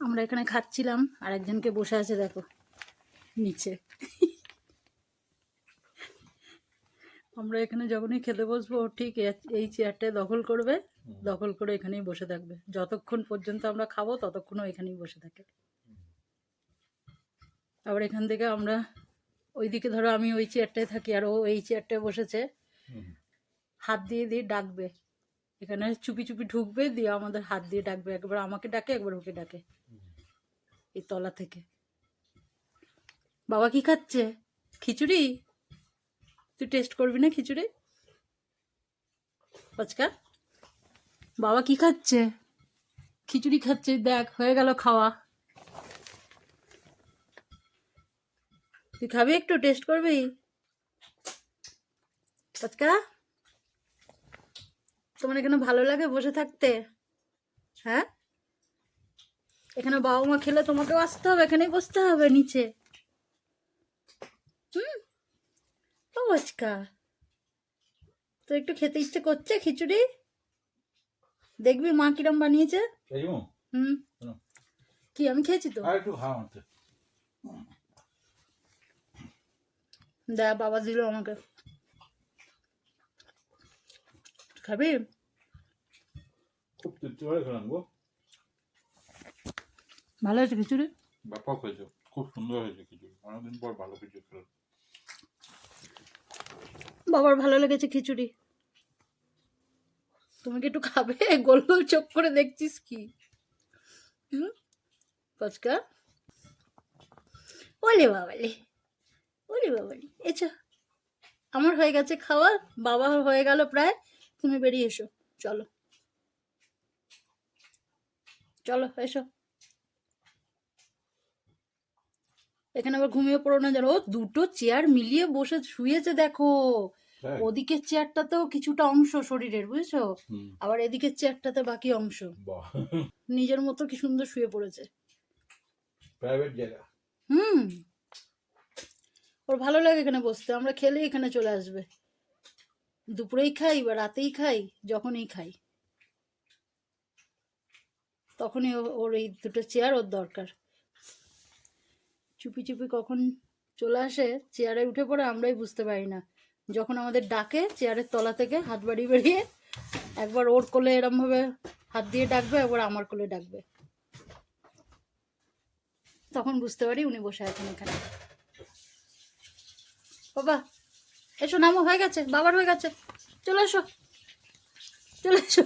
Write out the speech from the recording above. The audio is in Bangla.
আমরা এখানে খাচ্ছিলাম আর একজনকে বসে আছে দেখো নিচে। আমরা এখানে যখনই খেতে বসবো ও ঠিক এই চেয়ারটায় দখল করবে, দখল করে এখানেই বসে থাকবে। যতক্ষণ পর্যন্ত আমরা খাবো ততক্ষণও এখানেই বসে থাকে। আবার এখান থেকে আমরা ওইদিকে ধরো আমি ওই চেয়ারটায় থাকি আর ও এই চেয়ারটায় বসেছে, হাত দিয়ে দিয়ে ডাকবে, এখানে চুপি চুপি ঢুকবে, দিয়ে আমাদের হাত দিয়ে ডাকবে, একবার আমাকে ডাকে একবার ওকে ডাকে এই তলা থেকে। বাবা কি খাচ্ছে? খিচুড়ি? তুই টেস্ট করবি না খিচুড়ি? পচকা বাবা কি খাচ্ছে? খিচুড়ি খাচ্ছে, দেখ হয়ে গেল খাওয়া। তুই খাবি, একটু টেস্ট করবি? পচকা তোমার এখানে ভালো লাগে বসে থাকতে? হ্যাঁ, এখানে বাবা মা খেলে তোমাকেও আসতে হবে, এখানেই বসতে হবে নিচে। ও পচকা, তো একটু খেতে ইচ্ছে করছে খিচুড়ি? দেখবি মা কিরম বানিয়েছে। হুম, কি আমি খেয়েছি তো। দেখ বাবা দিল আমাকে, খাবি? খুব তৃপ্তি করে খেলাম গো। ভালো হয়েছে খিচুড়ি? ব্যাপক হয়েছে, খুব সুন্দর হয়েছে খিচুড়ি। অনেকদিন পর ভালো খিচুড়ি খেলাম। বাবার ভালো লেগেছে খিচুড়ি। তুমি কি একটু খাবে? গোল গোল চোখ করে দেখছিস কি? পচকা ওলে বাবালে, ওলে বাবালে, এছো আমার হয়ে গেছে খাওয়া, বাবা হয়ে গেল প্রায়, তুমি বেরিয়ে এসো, চলো চলো এসো। এখানে আবার ঘুমিয়ে পড়ো না জানো, ও দুটো চেয়ার মিলিয়ে বসে শুয়েছে দেখো। ওদিকের চেয়ারটাতেও কিছুটা অংশ শরীরের, বুঝছো, আবার এদিকের চেয়ারটাতে বাকি অংশ। নিজের মতো কি সুন্দর শুয়ে পড়েছে। প্রাইভেট জায়গা। ওর ভালো লাগে এখানে বসতে, আমরা খেলেই এখানে চলে আসবে, দুপুরেই খাই বা রাতেই খাই, যখনই খাই তখনই ওর এই দুটো চেয়ার ওর দরকার। চুপি চুপি কখন চলে আসে, চেয়ারে উঠে পড়ে আমরাই বুঝতে পারি না। যখন আমাদের ডাকে চেয়ারের তলা থেকে হাত বাড়িয়ে বাড়িয়ে, একবার ওর কোলে এরমভাবে হাত দিয়ে ডাকবে, একবার আমার কোলে ডাকবে, তখন বুঝতে পারি উনি বসে আছেন এখানে। বাবা এসো, নামো, হয়ে গেছে, বাবার হয়ে গেছে, চলে এসো, চলে এসো।